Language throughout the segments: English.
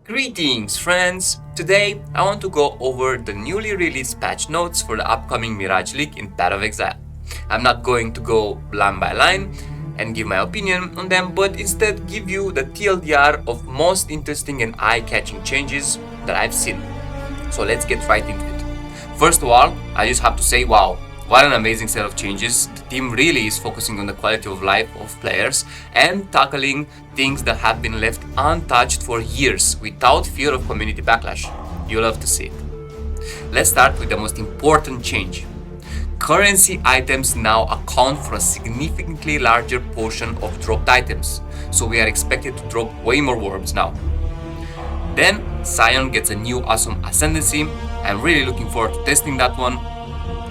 Greetings friends! Today I want to go over the newly released patch notes for the upcoming Mirage leak in Path of Exile. I'm not going to go line by line and give my opinion on them, but instead give you the TLDR of most interesting and eye-catching changes that I've seen. So let's get right into it. First of all, I just have to say wow, what an amazing set of changes. The team really is focusing on the quality of life of players and tackling things that have been left untouched for years without fear of community backlash. You'll love to see it. Let's start with the most important change. Currency items now account for a significantly larger portion of dropped items, so we are expected to drop way more orbs now. Then Sion gets a new awesome ascendancy. I'm really looking forward to testing that one.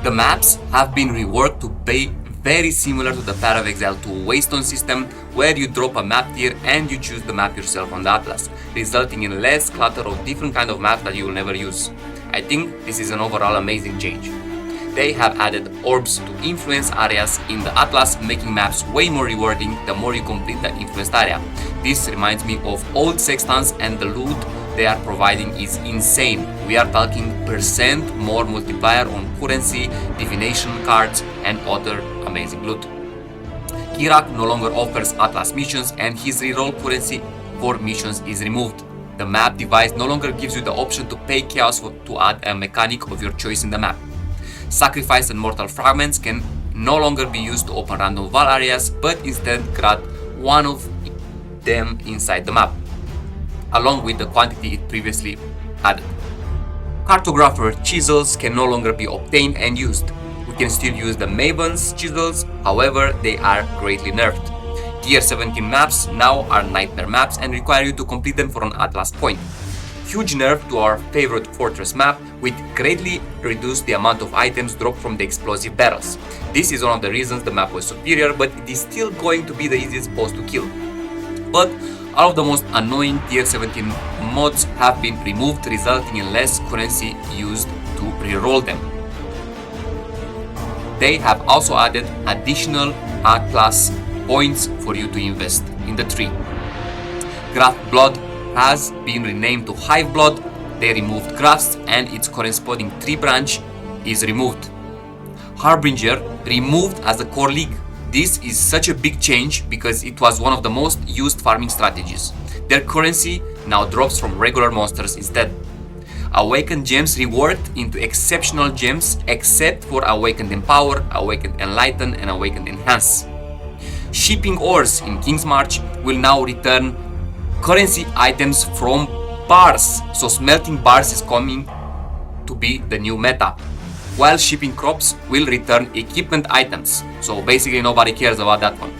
The maps have been reworked to be very similar to the Path of Exile 2 Waystone system, where you drop a map tier and you choose the map yourself on the atlas, resulting in less clutter of different kind of maps that you will never use. I think this is an overall amazing change. They have added orbs to influence areas in the atlas, making maps way more rewarding the more you complete the influenced area. This reminds me of old sextants, and the loot they are providing is insane. We are talking % more multiplier on currency, divination cards and other amazing loot. Kirak no longer offers atlas missions and his reroll currency for missions is removed. The map device no longer gives you the option to pay chaos to add a mechanic of your choice in the map. Sacrifice and mortal fragments can no longer be used to open random val areas, but instead grant one of them inside the map, along with the quantity it previously added. Cartographer chisels can no longer be obtained and used. We can still use the Maven's chisels, however they are greatly nerfed. Tier 17 maps now are nightmare maps and require you to complete them for an atlas point. Huge nerf to our favorite fortress map, which greatly reduced the amount of items dropped from the explosive battles. This is one of the reasons the map was superior, but it is still going to be the easiest boss to kill. But all of the most annoying tier 17 mods have been removed, resulting in less currency used to reroll them. They have also added additional A-class points for you to invest in the tree. Graph Blood has been renamed to Hive Blood. They removed Graphs and its corresponding tree branch is removed. Harbinger removed as a core league. This is such a big change because it was one of the most used farming strategies. Their currency now drops from regular monsters instead. Awakened gems reworked into exceptional gems except for Awakened Empower, Awakened Enlighten and Awakened Enhance. Shipping ores in King's March will now return currency items from bars, so smelting bars is coming to be the new meta. While shipping crops will return equipment items, so basically nobody cares about that one.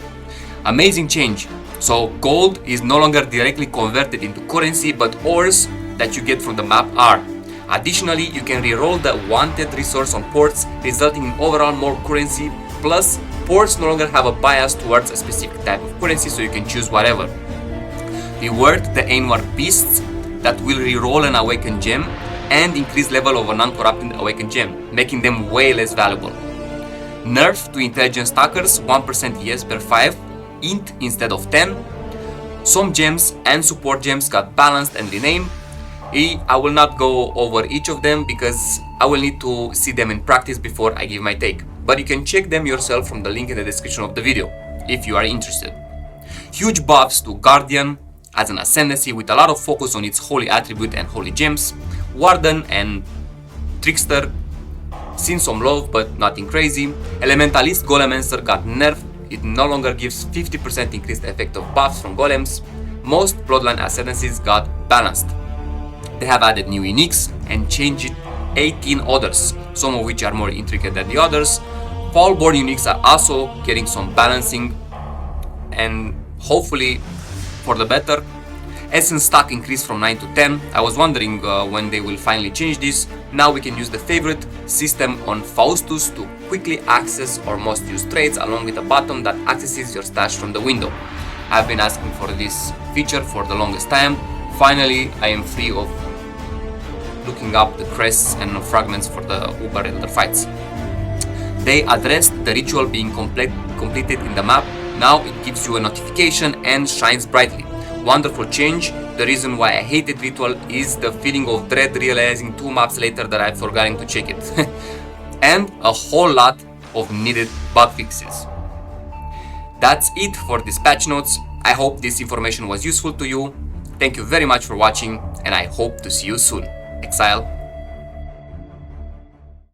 Amazing change. So gold is no longer directly converted into currency, but ores that you get from the map are. Additionally, you can reroll the wanted resource on ports, resulting in overall more currency, plus ports no longer have a bias towards a specific type of currency, so you can choose whatever. Reworked the Ainwar beasts that will reroll an awakened gem and increase level of an uncorrupted awakened gem, making them way less valuable. Nerf to intelligence stackers, 1% ES per 5, int instead of 10. Some gems and support gems got balanced and renamed. I will not go over each of them because I will need to see them in practice before I give my take, but you can check them yourself from the link in the description of the video if you are interested. Huge buffs to Guardian as an ascendancy with a lot of focus on its holy attribute and holy gems. Warden and Trickster seen some love but nothing crazy. Elementalist Golemancer got nerfed. It no longer gives 50% increased effect of buffs from golems. Most Bloodline ascendancies got balanced. They have added new uniques and changed 18 others, some of which are more intricate than the others. Fallborn uniques are also getting some balancing and hopefully for the better. Essence stack increased from 9 to 10. I was wondering when they will finally change this. Now we can use the favorite system on Faustus to quickly access our most used trades, along with a button that accesses your stash from the window. I've been asking for this feature for the longest time. Finally, I am free of looking up the crests and fragments for the Uber Elder fights. They addressed the ritual being completed in the map. Now it gives you a notification and shines brightly. Wonderful change. The reason why I hated Ritual is the feeling of dread realizing 2 maps later that I've forgotten to check it. And a whole lot of needed bug fixes. That's it for this patch notes. I hope this information was useful to you. Thank you very much for watching, and I hope to see you soon. Exile